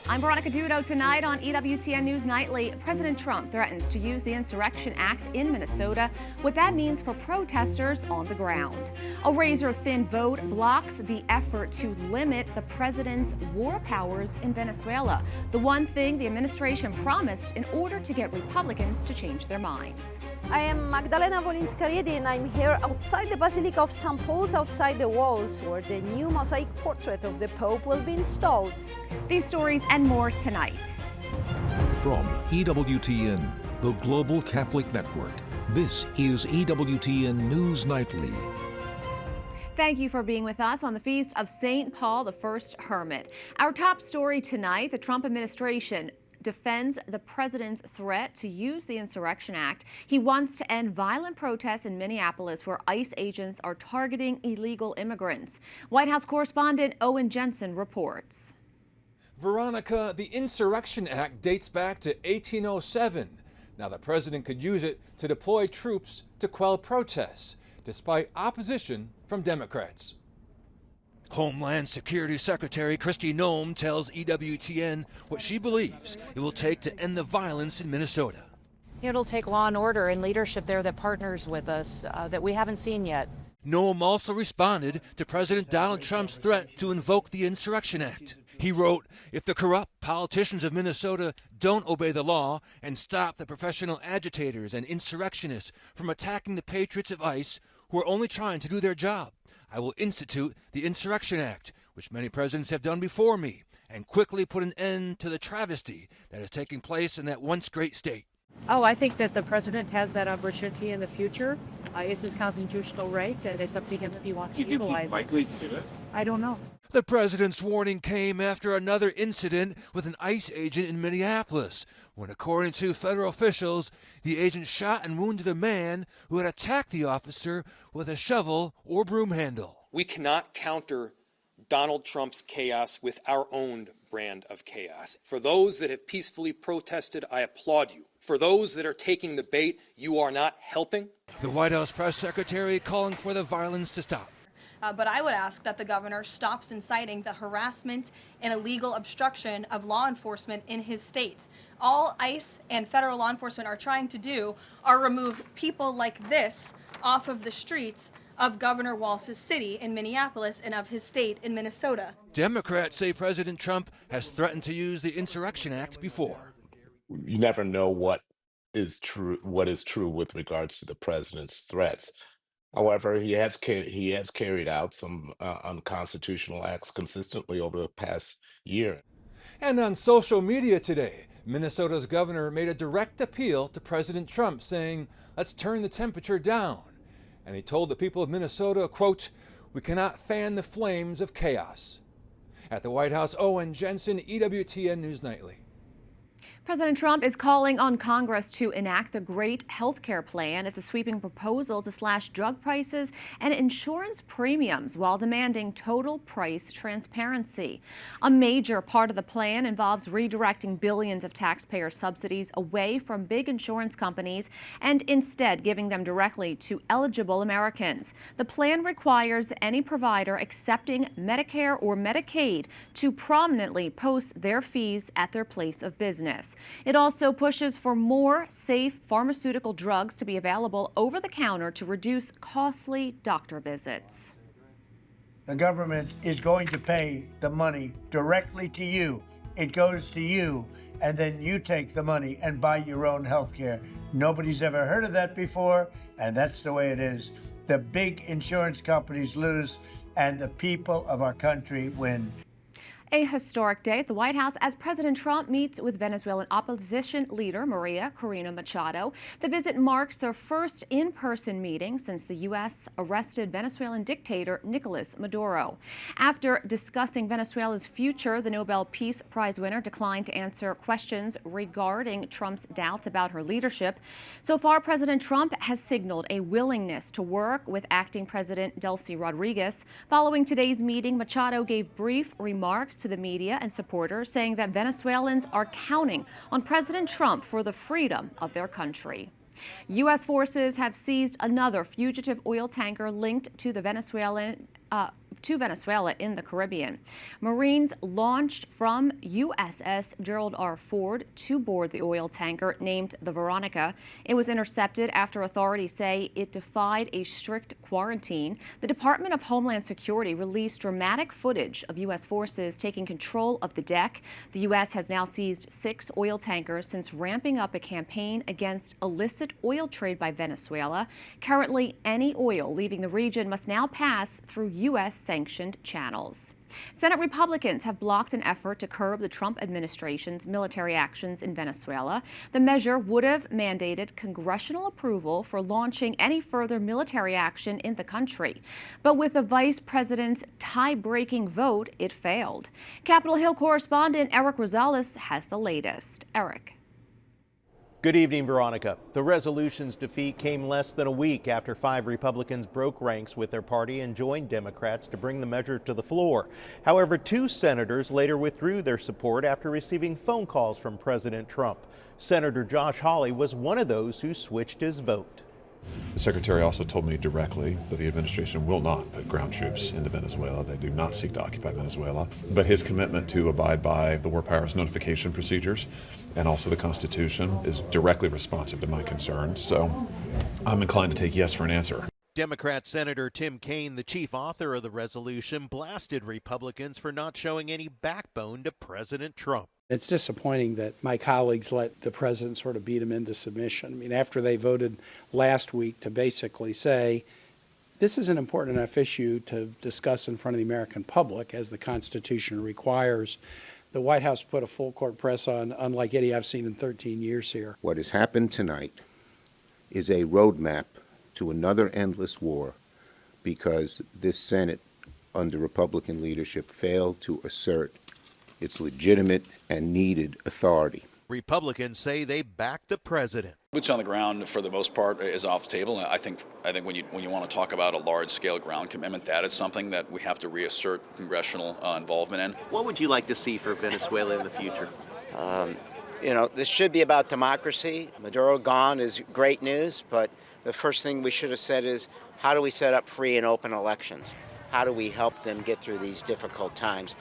I'm Veronica Dudo. Tonight on EWTN News Nightly, President Trump threatens to use the Insurrection Act in Minnesota, what that means for protesters on the ground. A razor-thin vote blocks the effort to limit the president's war powers in Venezuela, the one thing the administration promised in order to get Republicans to change their minds. I am Magdalena Volinska-Riedi, and I'm here outside the Basilica of St. Paul's, outside the walls, where the new Mosaic portrait of the Pope will be installed. These stories and more tonight. From EWTN, the Global Catholic Network, this is EWTN News Nightly. Thank you for being with us on the feast of St. Paul I Hermit. Our top story tonight, the Trump administration defends the president's threat to use the Insurrection Act. He wants to end violent protests in Minneapolis where ICE agents are targeting illegal immigrants. White House correspondent Owen Jensen reports. Veronica, the Insurrection Act dates back to 1807. Now the president could use it to deploy troops to quell protests, despite opposition from Democrats. Homeland Security Secretary Kristi Noem tells EWTN what she believes it will take to end the violence in Minnesota. It'll take law and order and leadership there that partners with us that we haven't seen yet. Noem also responded to President Donald Trump's threat to invoke the Insurrection Act. He wrote, "If the corrupt politicians of Minnesota don't obey the law and stop the professional agitators and insurrectionists from attacking the patriots of ICE who are only trying to do their job, I will institute the Insurrection Act, which many presidents have done before me, and quickly put an end to the travesty that is taking place in that once great state." Oh, I think that the president has that opportunity in the future. It's his constitutional right, and it's up to him if he wants to utilize it. Likely to do it? I don't know. The president's warning came after another incident with an ICE agent in Minneapolis, when, according to federal officials, the agent shot and wounded a man who had attacked the officer with a shovel or broom handle. We cannot counter Donald Trump's chaos with our own brand of chaos. For those that have peacefully protested, I applaud you. For those that are taking the bait, you are not helping. The White House press secretary calling for the violence to stop. But I would ask that the governor stops inciting the harassment and illegal obstruction of law enforcement in his state. All ICE and federal law enforcement are trying to do are remove people like this off of the streets of Governor Walz's city in Minneapolis and of his state in Minnesota. Democrats say President Trump has threatened to use the Insurrection Act before. You never know what is true with regards to the president's threats. However, he has carried out some unconstitutional acts consistently over the past year. And on social media today, Minnesota's governor made a direct appeal to President Trump, saying, "Let's turn the temperature down." And he told the people of Minnesota, quote, "We cannot fan the flames of chaos." At the White House, Owen Jensen, EWTN News Nightly. President Trump is calling on Congress to enact the Great Health Care Plan. It's a sweeping proposal to slash drug prices and insurance premiums while demanding total price transparency. A major part of the plan involves redirecting billions of taxpayer subsidies away from big insurance companies and instead giving them directly to eligible Americans. The plan requires any provider accepting Medicare or Medicaid to prominently post their fees at their place of business. It also pushes for more safe pharmaceutical drugs to be available over the counter to reduce costly doctor visits. The government is going to pay the money directly to you. It goes to you, and then you take the money and buy your own health care. Nobody's ever heard of that before, and that's the way it is. The big insurance companies lose, and the people of our country win. A historic day at the White House as President Trump meets with Venezuelan opposition leader Maria Corina Machado. The visit marks their first in-person meeting since the U.S. arrested Venezuelan dictator Nicolas Maduro. After discussing Venezuela's future, the Nobel Peace Prize winner declined to answer questions regarding Trump's doubts about her leadership. So far, President Trump has signaled a willingness to work with acting President Delcy Rodriguez. Following today's meeting, Machado gave brief remarks to the media and supporters, saying that Venezuelans are counting on President Trump for the freedom of their country. U.S. forces have seized another fugitive oil tanker linked to the Venezuelan Venezuela in the Caribbean. Marines launched from USS Gerald R. Ford to board the oil tanker named the Veronica. It was intercepted after authorities say it defied a strict quarantine. The Department of Homeland Security released dramatic footage of U.S. forces taking control of the deck. The U.S. has now seized 6 oil tankers since ramping up a campaign against illicit oil trade by Venezuela. Currently, any oil leaving the region must now pass through U.S.-sanctioned channels. Senate Republicans have blocked an effort to curb the Trump administration's military actions in Venezuela. The measure would have mandated congressional approval for launching any further military action in the country. But with the vice president's tie-breaking vote, it failed. Capitol Hill correspondent Eric Rosales has the latest. Eric. Good evening, Veronica. The resolution's defeat came less than a week after 5 Republicans broke ranks with their party and joined Democrats to bring the measure to the floor. However, 2 senators later withdrew their support after receiving phone calls from President Trump. Senator Josh Hawley was one of those who switched his vote. The Secretary also told me directly that the administration will not put ground troops into Venezuela. They do not seek to occupy Venezuela. But his commitment to abide by the War Powers Notification procedures and also the Constitution is directly responsive to my concerns. So I'm inclined to take yes for an answer. Democrat Senator Tim Kaine, the chief author of the resolution, blasted Republicans for not showing any backbone to President Trump. It's disappointing that my colleagues let the president sort of beat him into submission. I mean, after they voted last week to basically say, this is an important enough issue to discuss in front of the American public, as the Constitution requires, the White House put a full court press on, unlike any I've seen in 13 years here. What has happened tonight is a roadmap to another endless war because this Senate, under Republican leadership, failed to assert its legitimate and needed authority. Republicans say they back the president. Boots on the ground, for the most part, is off the table. I think when you want to talk about a large-scale ground commitment, that is something that we have to reassert congressional involvement in. What would you like to see for Venezuela in the future? This should be about democracy. Maduro gone is great news, but the first thing we should have said is, how do we set up free and open elections? How do we help them get through these difficult times?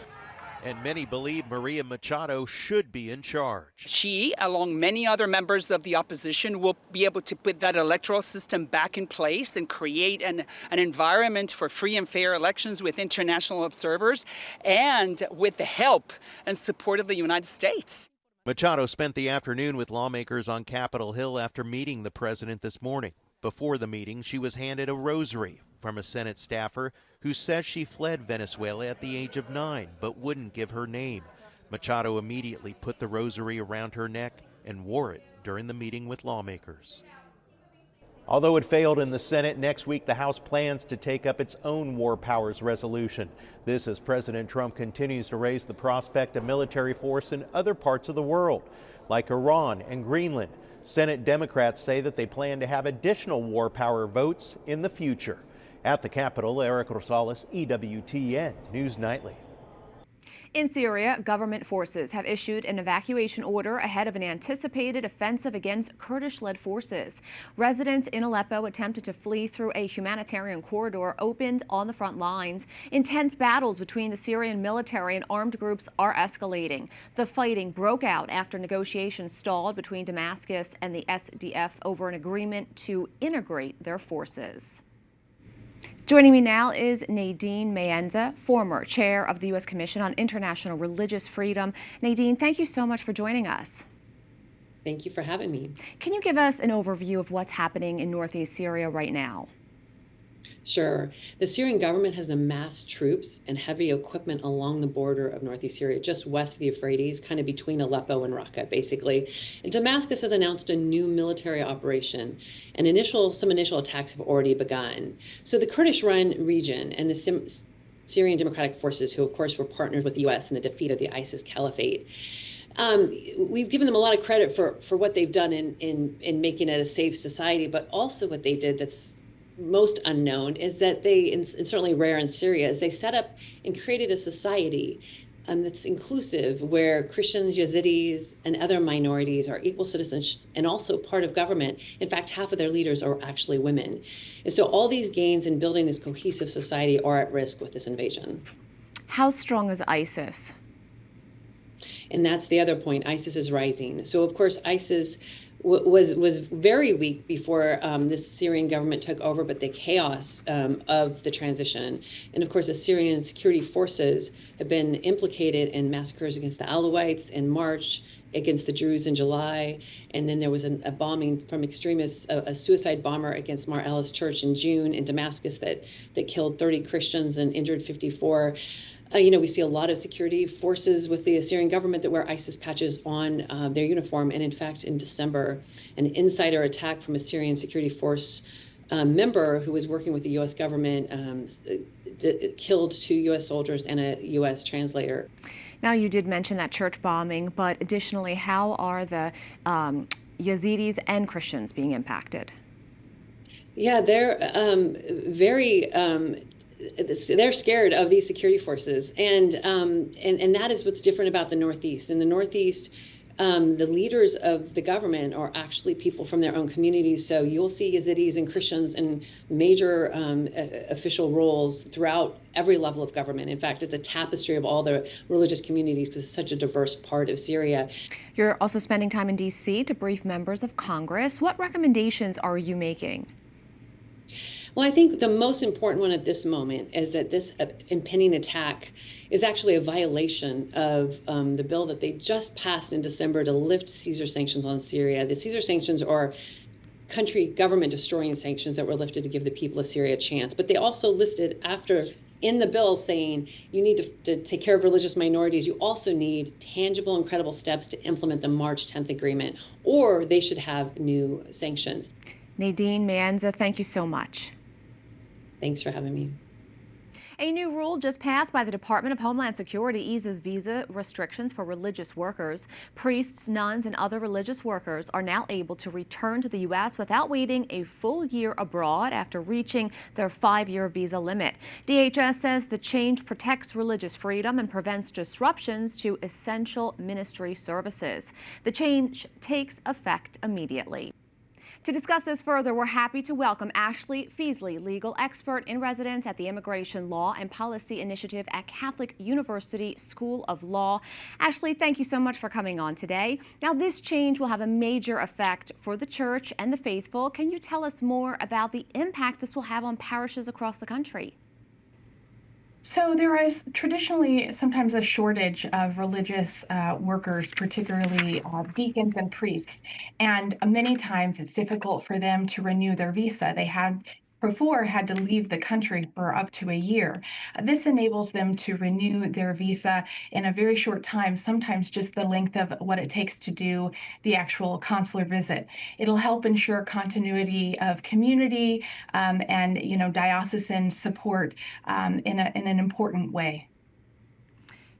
And many believe Maria Machado should be in charge. She, along many other members of the opposition, will be able to put that electoral system back in place and create an environment for free and fair elections with international observers and with the help and support of the United States. Machado spent the afternoon with lawmakers on Capitol Hill after meeting the president this morning. Before the meeting, she was handed a rosary from a Senate staffer who says she fled Venezuela at the age of 9 but wouldn't give her name. Machado immediately put the rosary around her neck and wore it during the meeting with lawmakers. Although it failed in the Senate, next week the House plans to take up its own war powers resolution. This as President Trump continues to raise the prospect of military force in other parts of the world, like Iran and Greenland. Senate Democrats say that they plan to have additional war power votes in the future. At the Capitol, Eric Rosales, EWTN News Nightly. In Syria, government forces have issued an evacuation order ahead of an anticipated offensive against Kurdish-led forces. Residents in Aleppo attempted to flee through a humanitarian corridor opened on the front lines. Intense battles between the Syrian military and armed groups are escalating. The fighting broke out after negotiations stalled between Damascus and the SDF over an agreement to integrate their forces. Joining me now is Nadine Maenza, former chair of the U.S. Commission on International Religious Freedom. Nadine, thank you so much for joining us. Thank you for having me. Can you give us an overview of what's happening in northeast Syria right now? Sure. The Syrian government has amassed troops and heavy equipment along the border of northeast Syria, just west of the Euphrates, kind of between Aleppo and Raqqa, basically. And Damascus has announced a new military operation, and some initial attacks have already begun. So the Kurdish-run region and the Syrian Democratic Forces, who of course were partnered with the U.S. in the defeat of the ISIS caliphate, we've given them a lot of credit for what they've done in making it a safe society, but also what they did that's most unknown is that they, and certainly rare in Syria, is they set up and created a society that's inclusive, where Christians, Yazidis, and other minorities are equal citizens and also part of government. In fact, half of their leaders are actually women. And so all these gains in building this cohesive society are at risk with this invasion. How strong is ISIS? And that's the other point. ISIS is rising. So, of course, ISIS was very weak before the Syrian government took over, but the chaos of the transition. And of course, the Syrian security forces have been implicated in massacres against the Alawites in March, against the Druze in July. And then there was a bombing from extremists, a suicide bomber against Mar Elis Church in June in Damascus that killed 30 Christians and injured 54. We see a lot of security forces with the Syrian government that wear ISIS patches on their uniform. And in fact, in December, an insider attack from a Syrian security force member who was working with the U.S. government killed 2 U.S. soldiers and a U.S. translator. Now, you did mention that church bombing, but additionally, how are the Yazidis and Christians being impacted? Yeah, they're very... they're scared of these security forces, and that is what's different about the Northeast. In the Northeast, the leaders of the government are actually people from their own communities. So you'll see Yazidis and Christians in major official roles throughout every level of government. In fact, it's a tapestry of all the religious communities because it's such a diverse part of Syria. You're also spending time in D.C. to brief members of Congress. What recommendations are you making? Well, I think the most important one at this moment is that this impending attack is actually a violation of the bill that they just passed in December to lift Caesar sanctions on Syria. The Caesar sanctions are country government destroying sanctions that were lifted to give the people of Syria a chance. But they also listed in the bill saying you need to take care of religious minorities. You also need tangible and credible steps to implement the March 10th agreement, or they should have new sanctions. Nadine Manza, thank you so much. Thanks for having me. A new rule just passed by the Department of Homeland Security eases visa restrictions for religious workers. Priests, nuns, and other religious workers are now able to return to the U.S. without waiting a full year abroad after reaching their 5-year visa limit. DHS says the change protects religious freedom and prevents disruptions to essential ministry services. The change takes effect immediately. To discuss this further, we're happy to welcome Ashley Feasley, legal expert in residence at the Immigration Law and Policy Initiative at Catholic University School of Law. Ashley, thank you so much for coming on today. Now, this change will have a major effect for the church and the faithful. Can you tell us more about the impact this will have on parishes across the country? So there is traditionally sometimes a shortage of religious workers, particularly deacons and priests. And many times it's difficult for them to renew their visa. They had to leave the country for up to a year. This enables them to renew their visa in a very short time, sometimes just the length of what it takes to do the actual consular visit. It'll help ensure continuity of community and diocesan support in an important way.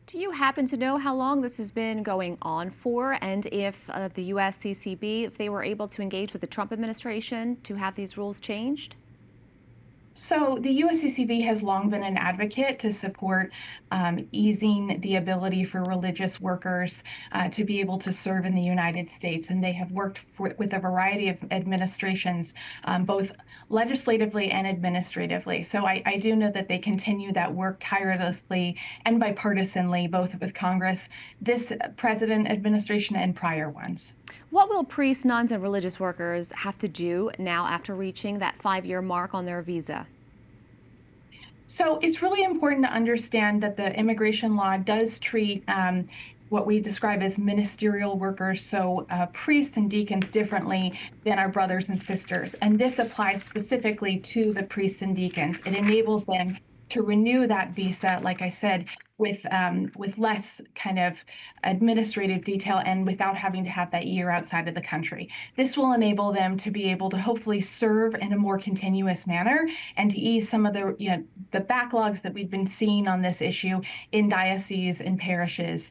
Do you happen to know how long this has been going on for, and if the USCCB, if they were able to engage with the Trump administration to have these rules changed? So the USCCB has long been an advocate to support easing the ability for religious workers to be able to serve in the United States, and they have worked with a variety of administrations, both legislatively and administratively. So I do know that they continue that work tirelessly and bipartisanly, both with Congress, this president administration, and prior ones. What will priests, nuns, and religious workers have to do now after reaching that 5-year mark on their visa? So it's really important to understand that the immigration law does treat what we describe as ministerial workers, so priests and deacons, differently than our brothers and sisters. And this applies specifically to the priests and deacons. It enables them to renew that visa, like I said, with less kind of administrative detail and without having to have that year outside of the country. This will enable them to be able to hopefully serve in a more continuous manner and to ease some of the backlogs that we've been seeing on this issue in dioceses and parishes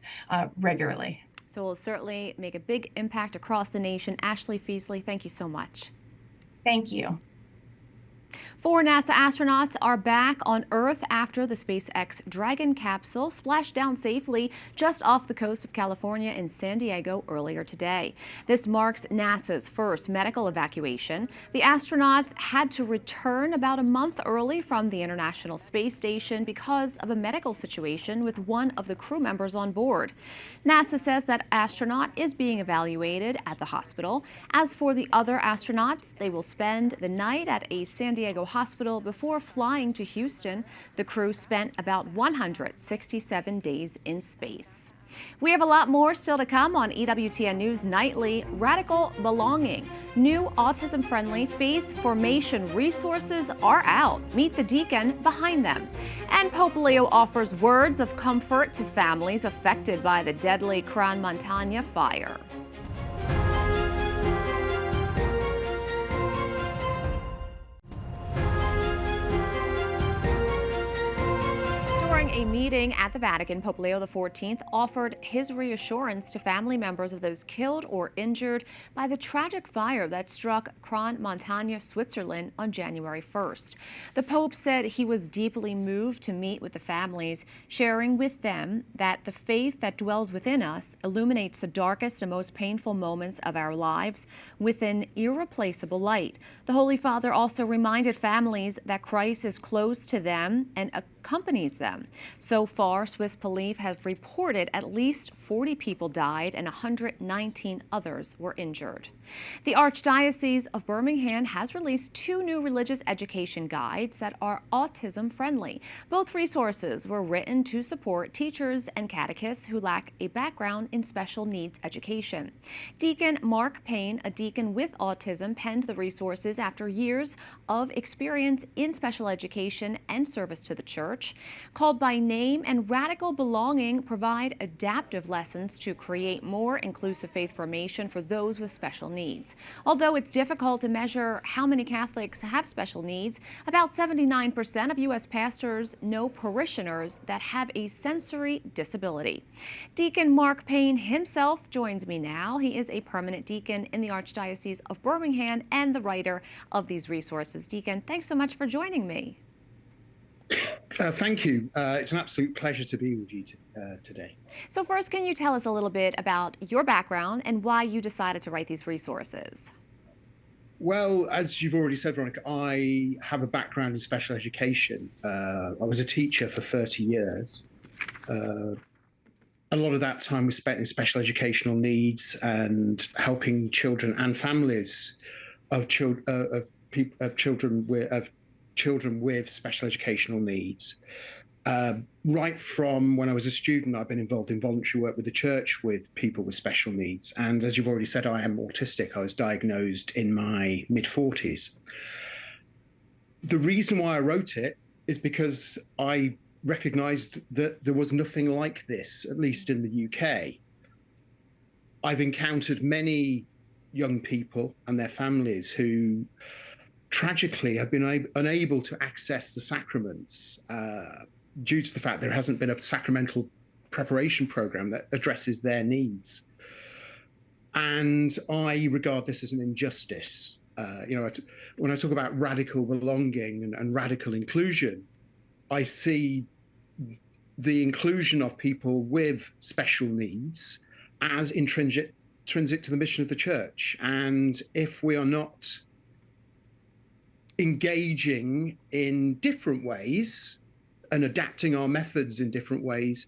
regularly. So it will certainly make a big impact across the nation. Ashley Feasley, thank you so much. Thank you. Four NASA astronauts are back on Earth after the SpaceX Dragon capsule splashed down safely just off the coast of California in San Diego earlier today. This marks NASA's first medical evacuation. The astronauts had to return about a month early from the International Space Station because of a medical situation with one of the crew members on board. NASA says that astronaut is being evaluated at the hospital. As for the other astronauts, they will spend the night at a San Diego hospital before flying to Houston. The crew spent about 167 days in space. We have a lot more still to come on EWTN News Nightly. Radical belonging. New autism-friendly faith formation resources are out. Meet the deacon behind them. And Pope Leo offers words of comfort to families affected by the deadly Gran Montagna fire. During a meeting at the Vatican, Pope Leo XIV offered his reassurance to family members of those killed or injured by the tragic fire that struck Gran Montagna, Switzerland on January 1st. The Pope said he was deeply moved to meet with the families, sharing with them that the faith that dwells within us illuminates the darkest and most painful moments of our lives with an irreplaceable light. The Holy Father also reminded families that Christ is close to them and accompanies them. So far, Swiss police have reported at least 40 people died and 119 others were injured. The Archdiocese of Birmingham has released 2 new religious education guides that are autism-friendly. Both resources were written to support teachers and catechists who lack a background in special needs education. Deacon Mark Payne, a deacon with autism, penned the resources after years of experience in special education and service to the church. Called by name and radical belonging, provide adaptive lessons to create more inclusive faith formation for those with special needs. Although it's difficult to measure how many Catholics have special needs, about 79% of U.S. pastors know parishioners that have a sensory disability. Deacon Mark Payne himself joins me now. He is a permanent deacon in the Archdiocese of Birmingham and the writer of these resources. Deacon, thanks so much for joining me. Thank you. It's an absolute pleasure to be with you today. So first, can you tell us a little bit about your background and why you decided to write these resources? Well, as you've already said, Veronica, I have a background in special education. I was a teacher for 30 years. A lot of that time was spent in special educational needs and helping children and families of children with special educational needs. Right from when I was a student, I've been involved in voluntary work with the church with people with special needs. And as you've already said, I am autistic. I was diagnosed in my mid-40s. The reason why I wrote it is because I recognized that there was nothing like this, at least in the UK. I've encountered many young people and their families who tragically have been unable to access the sacraments due to the fact there hasn't been a sacramental preparation program that addresses their needs. And I regard this as an injustice. When I talk about radical belonging and radical inclusion, I see the inclusion of people with special needs as intrinsic to the mission of the church. And if we are not engaging in different ways and adapting our methods in different ways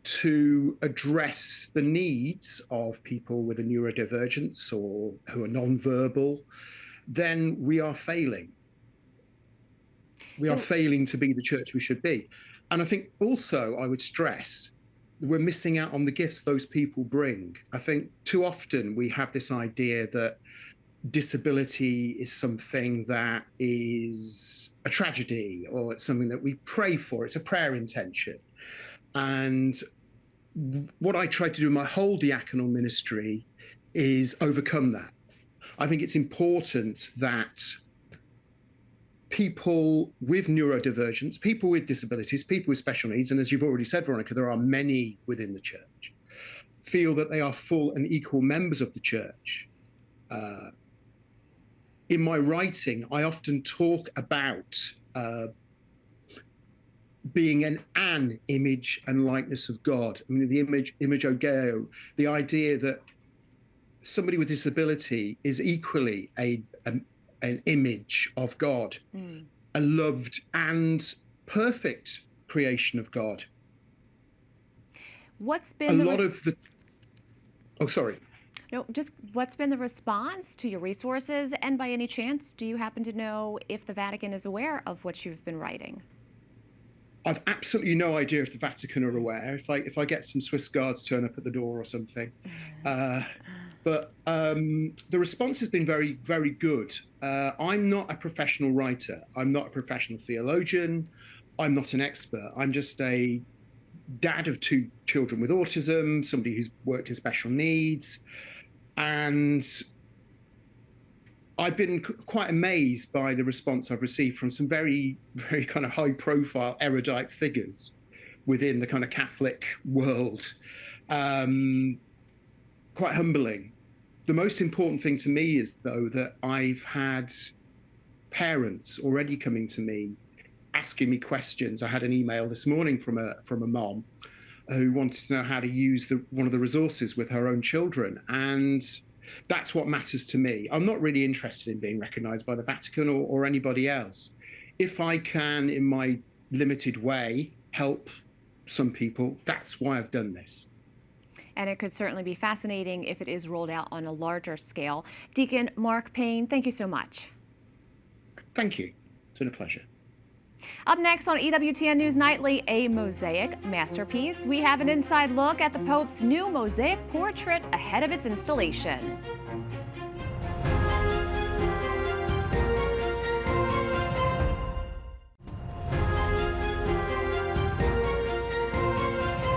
to address the needs of people with a neurodivergence or who are nonverbal, then we are failing. We are failing to be the church we should be. And I think also I would stress we're missing out on the gifts those people bring. I think too often we have this idea that disability is something that is a tragedy or it's something that we pray for. It's a prayer intention. And what I try to do in my whole diaconal ministry is overcome that. I think it's important that people with neurodivergence, people with disabilities, people with special needs, and as you've already said, Veronica, there are many within the church, feel that they are full and equal members of the church. in my writing, I often talk about being an image and likeness of God. I mean, the imagogeo, the idea that somebody with disability is equally an image of God, a loved and perfect creation of God. What's been what's been the response to your resources? And by any chance, do you happen to know if the Vatican is aware of what you've been writing? I've absolutely no idea if the Vatican are aware. If I get some Swiss guards turn up at the door or something, but the response has been very, very good. I'm not a professional writer. I'm not a professional theologian. I'm not an expert. I'm just a dad of 2 children with autism, somebody who's worked in special needs, and I've been quite amazed by the response I've received from some very, very kind of high-profile erudite figures within the kind of Catholic world. Quite humbling. The most important thing to me is, though, that I've had parents already coming to me, asking me questions. I had an email this morning from a mom who wanted to know how to use one of the resources with her own children, and that's what matters to me. I'm not really interested in being recognised by the Vatican or anybody else. If I can, in my limited way, help some people, that's why I've done this. And it could certainly be fascinating if it is rolled out on a larger scale. Deacon Mark Payne, thank you so much. Thank you. It's been a pleasure. Up next on EWTN News Nightly, a Mosaic masterpiece. We have an inside look at the Pope's new Mosaic portrait ahead of its installation.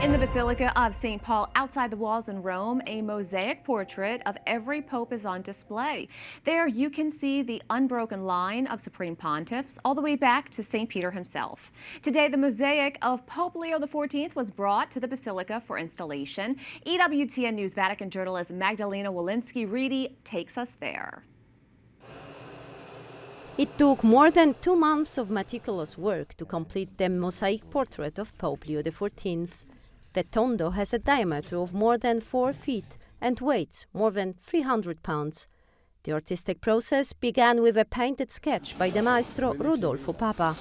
In the Basilica of St. Paul, outside the walls in Rome, a mosaic portrait of every pope is on display. There you can see the unbroken line of supreme pontiffs all the way back to St. Peter himself. Today, the mosaic of Pope Leo XIV was brought to the Basilica for installation. EWTN News Vatican journalist Magdalena Walensky-Reedy takes us there. It took more than 2 months of meticulous work to complete the mosaic portrait of Pope Leo XIV. The tondo has a diameter of more than 4 feet and weighs more than 300 pounds. The artistic process began with a painted sketch by the maestro Rodolfo Papa.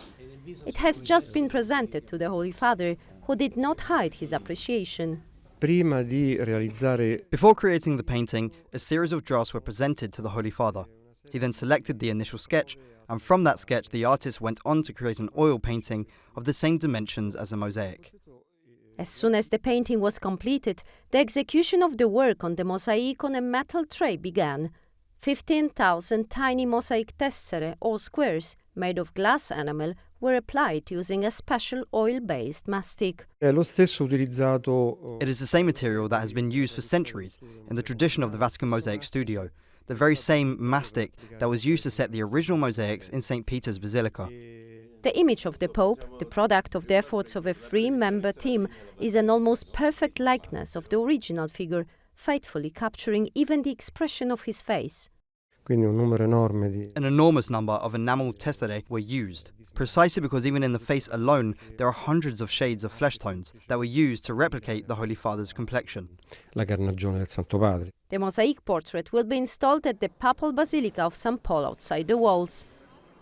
It has just been presented to the Holy Father, who did not hide his appreciation. Before creating the painting, a series of drafts were presented to the Holy Father. He then selected the initial sketch, and from that sketch the artist went on to create an oil painting of the same dimensions as a mosaic. As soon as the painting was completed, the execution of the work on the mosaic on a metal tray began. 15,000 tiny mosaic tessere, or squares, made of glass enamel, were applied using a special oil-based mastic. It is the same material that has been used for centuries in the tradition of the Vatican Mosaic Studio, the very same mastic that was used to set the original mosaics in St. Peter's Basilica. The image of the Pope, the product of the efforts of a 3-member team, is an almost perfect likeness of the original figure, faithfully capturing even the expression of his face. An enormous number of enamel tesserae were used, precisely because even in the face alone there are hundreds of shades of flesh tones that were used to replicate the Holy Father's complexion. The mosaic portrait will be installed at the Papal Basilica of St. Paul outside the walls.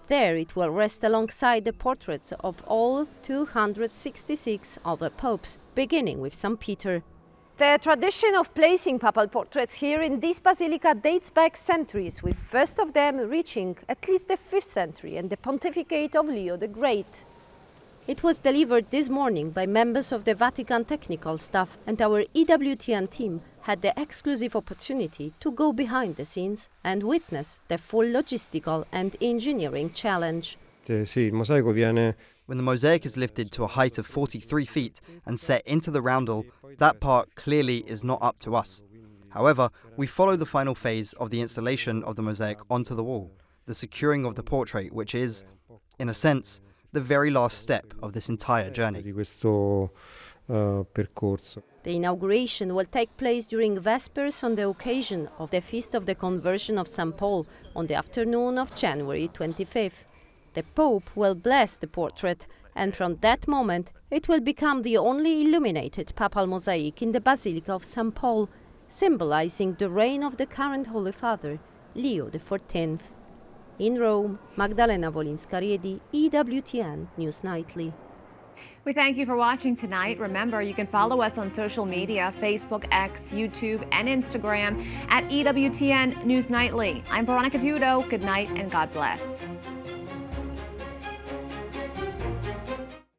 There it will rest alongside the portraits of all 266 other popes, beginning with St. Peter. The tradition of placing papal portraits here in this basilica dates back centuries, with first of them reaching at least the 5th century and the pontificate of Leo the Great. It was delivered this morning by members of the Vatican technical staff, and our EWTN team had the exclusive opportunity to go behind the scenes and witness the full logistical and engineering challenge. When the mosaic is lifted to a height of 43 feet and set into the roundel, that part clearly is not up to us. However, we follow the final phase of the installation of the mosaic onto the wall, the securing of the portrait, which is, in a sense, the very last step of this entire journey. percorso. The inauguration will take place during Vespers on the occasion of the Feast of the Conversion of St. Paul on the afternoon of January 25th. The Pope will bless the portrait, and from that moment it will become the only illuminated papal mosaic in the Basilica of St. Paul, symbolizing the reign of the current Holy Father, Leo XIV. In Rome, Magdalena Wolinska-Riedi, EWTN News Nightly. We thank you for watching tonight. Remember, you can follow us on social media, Facebook, X, YouTube, and Instagram at EWTN News Nightly. I'm Veronica Dudo. Good night and God bless.